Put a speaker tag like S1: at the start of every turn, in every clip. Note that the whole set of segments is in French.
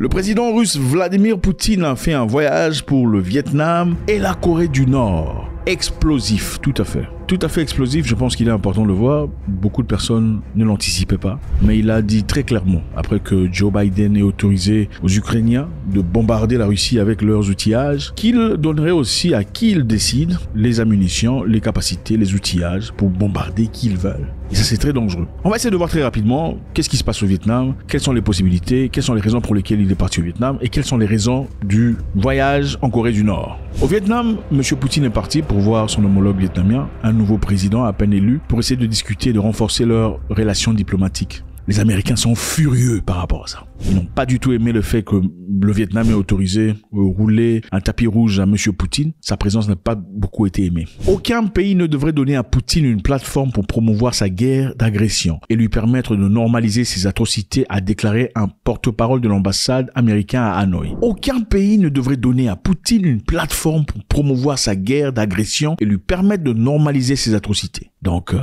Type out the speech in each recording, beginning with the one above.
S1: Le président russe Vladimir Poutine a fait un voyage pour le Vietnam et la Corée du Nord. Explosif, tout à fait. Tout à fait explosif, je pense qu'il est important de le voir. Beaucoup de personnes ne l'anticipaient pas. Mais il a dit très clairement, après que Joe Biden ait autorisé aux Ukrainiens de bombarder la Russie avec leurs outillages, qu'il donnerait aussi à qui il décide les ammunitions, les capacités, les outillages pour bombarder qui ils veulent. Et ça, c'est très dangereux. On va essayer de voir très rapidement qu'est-ce qui se passe au Vietnam, quelles sont les possibilités, quelles sont les raisons pour lesquelles il est parti au Vietnam et quelles sont les raisons du voyage en Corée du Nord. Au Vietnam, M. Poutine est parti pour voir son homologue vietnamien, un nouveau président à peine élu, pour essayer de discuter et de renforcer leurs relations diplomatiques. Les Américains sont furieux par rapport à ça. Ils n'ont pas du tout aimé le fait que le Vietnam ait autorisé rouler un tapis rouge à M. Poutine. Sa présence n'a pas beaucoup été aimée. Aucun pays ne devrait donner à Poutine une plateforme pour promouvoir sa guerre d'agression et lui permettre de normaliser ses atrocités, a déclaré un porte-parole de l'ambassade américaine à Hanoï. Aucun pays ne devrait donner à Poutine une plateforme pour promouvoir sa guerre d'agression et lui permettre de normaliser ses atrocités. Donc,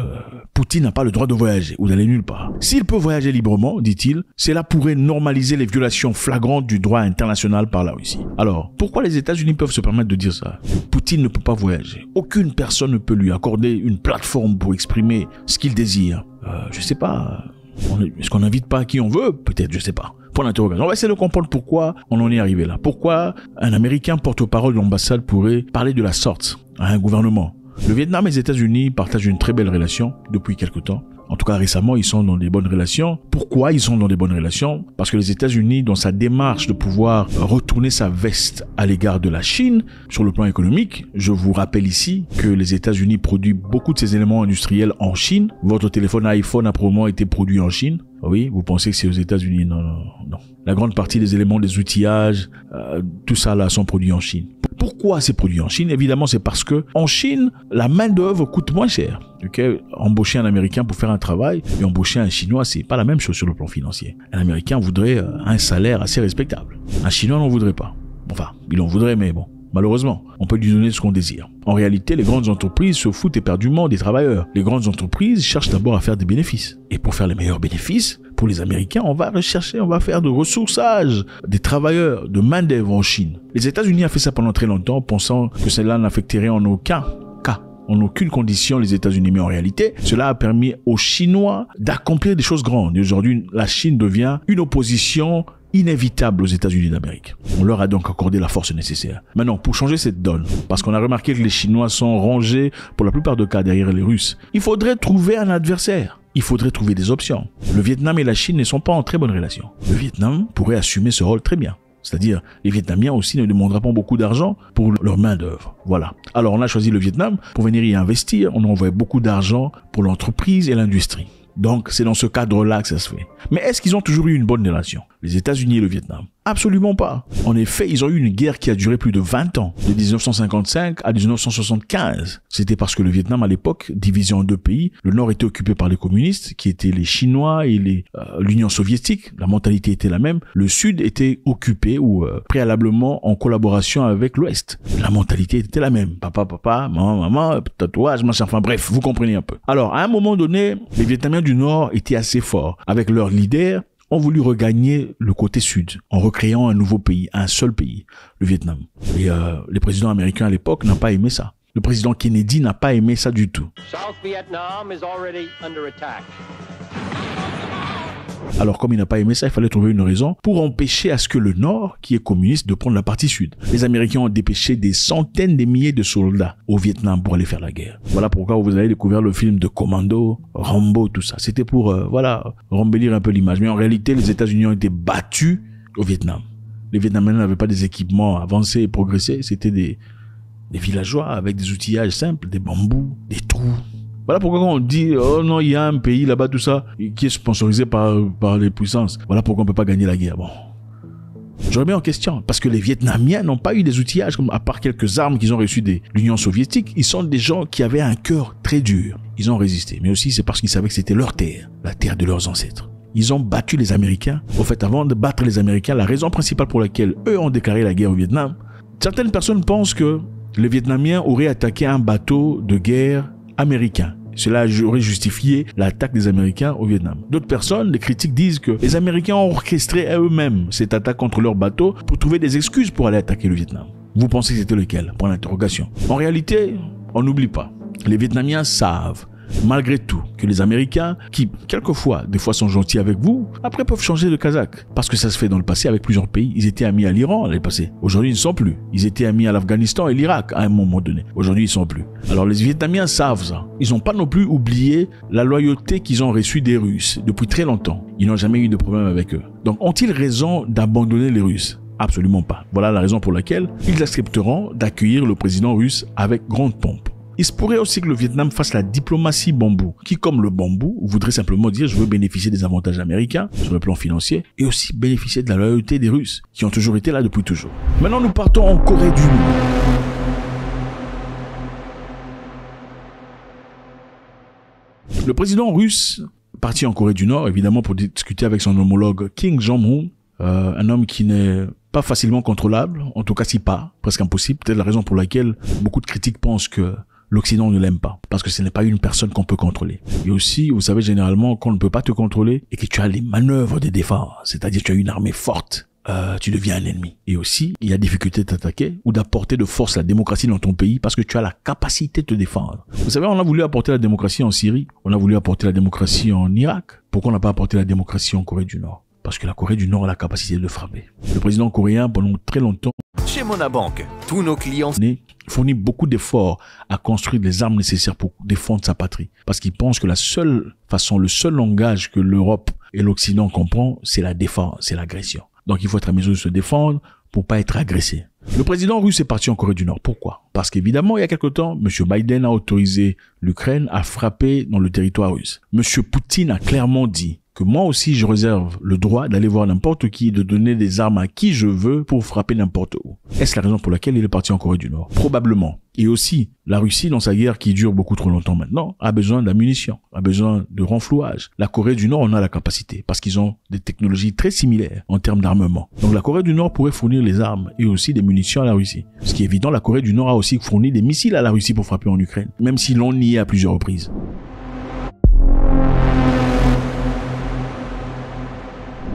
S1: Poutine n'a pas le droit de voyager ou d'aller nulle part. S'il peut voyager librement, dit-il, cela pourrait normaliser les violations flagrantes du droit international par la Russie. Alors, pourquoi les États-Unis peuvent se permettre de dire ça? Poutine ne peut pas voyager. Aucune personne ne peut lui accorder une plateforme pour exprimer ce qu'il désire. Je sais pas. Est-ce qu'on n'invite pas qui on veut? Peut-être, je sais pas. Point d'interrogation. On va essayer de comprendre pourquoi on en est arrivé là. Pourquoi un Américain porte-parole de l'ambassade pourrait parler de la sorte à un gouvernement? Le Vietnam et les États-Unis partagent une très belle relation depuis quelque temps. En tout cas, récemment, ils sont dans des bonnes relations. Pourquoi ils sont dans des bonnes relations? Parce que les États-Unis, dans sa démarche de pouvoir retourner sa veste à l'égard de la Chine, sur le plan économique, je vous rappelle ici que les États-Unis produisent beaucoup de ces éléments industriels en Chine. Votre téléphone iPhone a probablement été produit en Chine. Oui, vous pensez que c'est aux États-Unis? Non. La grande partie des éléments, des outillages, tout ça là sont produits en Chine. Pourquoi c'est produit en Chine? Évidemment, c'est parce que en Chine, la main-d'œuvre coûte moins cher. Okay? Embaucher un Américain pour faire un travail et embaucher un Chinois, c'est pas la même chose sur le plan financier. Un Américain voudrait un salaire assez respectable. Un Chinois n'en voudrait pas. Enfin, il en voudrait, mais bon. Malheureusement, on peut lui donner ce qu'on désire. En réalité, les grandes entreprises se foutent éperdument des travailleurs. Les grandes entreprises cherchent d'abord à faire des bénéfices. Et pour faire les meilleurs bénéfices, pour les Américains, on va faire de ressourçage des travailleurs, de main-d'œuvre en Chine. Les États-Unis ont fait ça pendant très longtemps, pensant que cela n'affecterait en aucun cas, en aucune condition les États-Unis. Mais en réalité, cela a permis aux Chinois d'accomplir des choses grandes. Et aujourd'hui, la Chine devient une opposition inévitable aux États-Unis d'Amérique. On leur a donc accordé la force nécessaire. Maintenant, pour changer cette donne, parce qu'on a remarqué que les Chinois sont rangés, pour la plupart des cas, derrière les Russes, il faudrait trouver un adversaire. Il faudrait trouver des options. Le Vietnam et la Chine ne sont pas en très bonne relation. Le Vietnam pourrait assumer ce rôle très bien. C'est-à-dire, les Vietnamiens aussi ne demanderont pas beaucoup d'argent pour leur main-d'œuvre. Voilà. Alors, on a choisi le Vietnam pour venir y investir. On envoie beaucoup d'argent pour l'entreprise et l'industrie. Donc, c'est dans ce cadre-là que ça se fait. Mais est-ce qu'ils ont toujours eu une bonne relation, les États-Unis et le Vietnam? Absolument pas. En effet, ils ont eu une guerre qui a duré plus de 20 ans, de 1955 à 1975. C'était parce que le Vietnam, à l'époque, divisé en deux pays, le Nord était occupé par les communistes, qui étaient les Chinois et l'Union soviétique. La mentalité était la même. Le Sud était occupé ou préalablement en collaboration avec l'Ouest. La mentalité était la même. Papa, maman, tatouage, machin, enfin bref, vous comprenez un peu. Alors, à un moment donné, les Vietnamiens du Nord étaient assez forts. Avec leur leader, ont voulu regagner le côté sud en recréant un nouveau pays, un seul pays, le Vietnam. Et les présidents américains à l'époque n'ont pas aimé ça. Le président Kennedy n'a pas aimé ça du tout. South Vietnam is already under attack. Alors, comme il n'a pas aimé ça, il fallait trouver une raison pour empêcher à ce que le Nord, qui est communiste, de prendre la partie sud. Les Américains ont dépêché des centaines de milliers de soldats au Vietnam pour aller faire la guerre. Voilà pourquoi vous avez découvert le film de Commando, Rambo, tout ça. C'était pour, rembellir un peu l'image. Mais en réalité, les États-Unis ont été battus au Vietnam. Les Vietnamiens n'avaient pas des équipements avancés et progressés. C'était des villageois avec des outillages simples, des bambous, des trous. Voilà pourquoi on dit, oh non, il y a un pays là-bas, tout ça, qui est sponsorisé par les puissances. Voilà pourquoi on ne peut pas gagner la guerre. Bon. Je remets en question, parce que les Vietnamiens n'ont pas eu des outillages, comme à part quelques armes qu'ils ont reçues de l'Union soviétique. Ils sont des gens qui avaient un cœur très dur. Ils ont résisté. Mais aussi, c'est parce qu'ils savaient que c'était leur terre, la terre de leurs ancêtres. Ils ont battu les Américains. Au fait, avant de battre les Américains, la raison principale pour laquelle eux ont déclaré la guerre au Vietnam, certaines personnes pensent que les Vietnamiens auraient attaqué un bateau de guerre américain. Cela aurait justifié l'attaque des Américains au Vietnam. D'autres personnes, les critiques disent que les Américains ont orchestré à eux-mêmes cette attaque contre leur bateau pour trouver des excuses pour aller attaquer le Vietnam. Vous pensez que c'était lequel? Point d'interrogation. En réalité, on n'oublie pas. Les Vietnamiens savent, malgré tout, que les Américains, qui quelquefois, des fois sont gentils avec vous, après peuvent changer de casaque. Parce que ça se fait dans le passé avec plusieurs pays. Ils étaient amis à l'Iran l'année passée. Aujourd'hui, ils ne sont plus. Ils étaient amis à l'Afghanistan et l'Irak à un moment donné. Aujourd'hui, ils ne sont plus. Alors les Vietnamiens savent ça. Ils n'ont pas non plus oublié la loyauté qu'ils ont reçue des Russes depuis très longtemps. Ils n'ont jamais eu de problème avec eux. Donc ont-ils raison d'abandonner les Russes? Absolument pas. Voilà la raison pour laquelle ils accepteront d'accueillir le président russe avec grande pompe. Il se pourrait aussi que le Vietnam fasse la diplomatie bambou, qui comme le bambou voudrait simplement dire je veux bénéficier des avantages américains sur le plan financier et aussi bénéficier de la loyauté des Russes, qui ont toujours été là depuis toujours. Maintenant nous partons en Corée du Nord. Le président russe parti en Corée du Nord, évidemment pour discuter avec son homologue Kim Jong-un, un homme qui n'est pas facilement contrôlable, en tout cas si pas, presque impossible. Peut-être la raison pour laquelle beaucoup de critiques pensent que l'Occident ne l'aime pas, parce que ce n'est pas une personne qu'on peut contrôler. Et aussi, vous savez généralement qu'on ne peut pas te contrôler et que tu as les manœuvres de défense, c'est-à-dire tu as une armée forte, tu deviens un ennemi. Et aussi, il y a difficulté de t'attaquer ou d'apporter de force la démocratie dans ton pays parce que tu as la capacité de te défendre. Vous savez, on a voulu apporter la démocratie en Syrie, on a voulu apporter la démocratie en Irak. Pourquoi on n'a pas apporté la démocratie en Corée du Nord? Parce que la Corée du Nord a la capacité de frapper. Le président coréen, pendant très longtemps,
S2: chez Monabank, tous nos clients
S1: fournit beaucoup d'efforts à construire les armes nécessaires pour défendre sa patrie. Parce qu'il pense que la seule façon, le seul langage que l'Europe et l'Occident comprennent, c'est la défense, c'est l'agression. Donc il faut être à mesure de se défendre pour pas être agressé. Le président russe est parti en Corée du Nord. Pourquoi? Parce qu'évidemment, il y a quelque temps, M. Biden a autorisé l'Ukraine à frapper dans le territoire russe. M. Poutine a clairement dit que moi aussi je réserve le droit d'aller voir n'importe qui et de donner des armes à qui je veux pour frapper n'importe où. Est-ce la raison pour laquelle il est parti en Corée du Nord? Probablement. Et aussi, la Russie, dans sa guerre qui dure beaucoup trop longtemps maintenant, a besoin d'ammunition, a besoin de renflouage. La Corée du Nord en a la capacité parce qu'ils ont des technologies très similaires en termes d'armement. Donc la Corée du Nord pourrait fournir les armes et aussi des munitions à la Russie. Ce qui est évident, la Corée du Nord a aussi fourni des missiles à la Russie pour frapper en Ukraine, même s'ils l'ont nié à plusieurs reprises.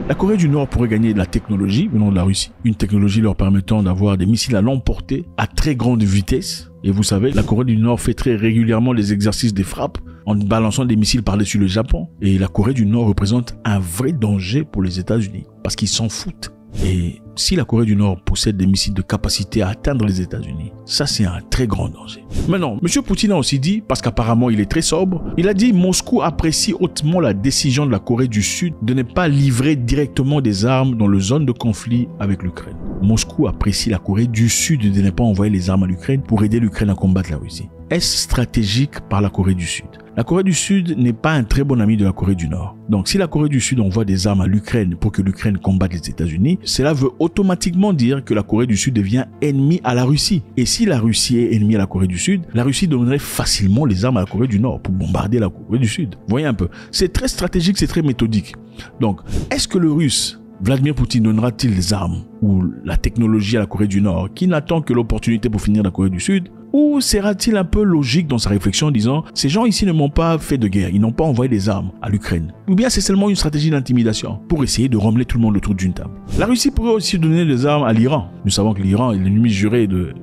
S1: La Corée du Nord pourrait gagner de la technologie venant de la Russie, une technologie leur permettant d'avoir des missiles à longue portée à très grande vitesse. Et vous savez, la Corée du Nord fait très régulièrement les exercices des frappes en balançant des missiles par-dessus le Japon. Et la Corée du Nord représente un vrai danger pour les États-Unis parce qu'ils s'en foutent. Et si la Corée du Nord possède des missiles de capacité à atteindre les États-Unis, ça c'est un très grand danger. Maintenant, M. Poutine a aussi dit, parce qu'apparemment il est très sobre, il a dit Moscou apprécie hautement la décision de la Corée du Sud de ne pas livrer directement des armes dans la zone de conflit avec l'Ukraine. Moscou apprécie la Corée du Sud de ne pas envoyer les armes à l'Ukraine pour aider l'Ukraine à combattre la Russie. Est-ce stratégique par la Corée du Sud? La Corée du Sud n'est pas un très bon ami de la Corée du Nord. Donc si la Corée du Sud envoie des armes à l'Ukraine pour que l'Ukraine combatte les États-Unis, cela veut automatiquement dire que la Corée du Sud devient ennemie à la Russie. Et si la Russie est ennemie à la Corée du Sud, la Russie donnerait facilement les armes à la Corée du Nord pour bombarder la Corée du Sud. Voyez un peu. C'est très stratégique, c'est très méthodique. Donc, est-ce que le Russe Vladimir Poutine donnera-t-il les armes ou la technologie à la Corée du Nord qui n'attend que l'opportunité pour finir la Corée du Sud? Ou sera-t-il un peu logique dans sa réflexion en disant « Ces gens ici ne m'ont pas fait de guerre, ils n'ont pas envoyé des armes à l'Ukraine » ou bien c'est seulement une stratégie d'intimidation pour essayer de ramener tout le monde autour d'une table. La Russie pourrait aussi donner des armes à l'Iran. Nous savons que l'Iran est l'ennemi juré de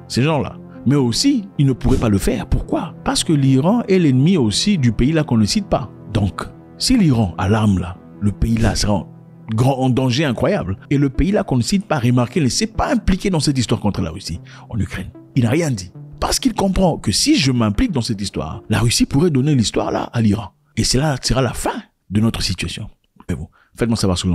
S1: ces gens-là. Mais aussi, il ne pourrait pas le faire. Pourquoi? Parce que l'Iran est l'ennemi aussi du pays là qu'on ne cite pas. Donc, si l'Iran a l'arme là, le pays là sera en danger incroyable. Et le pays là qu'on ne cite pas, remarquez, ne s'est pas impliqué dans cette histoire contre la Russie en Ukraine. Il n'a rien dit. Parce qu'il comprend que si je m'implique dans cette histoire, la Russie pourrait donner l'histoire là à l'Iran. Et cela sera la fin de notre situation. Mais bon, faites-moi savoir ce que vous en pensez.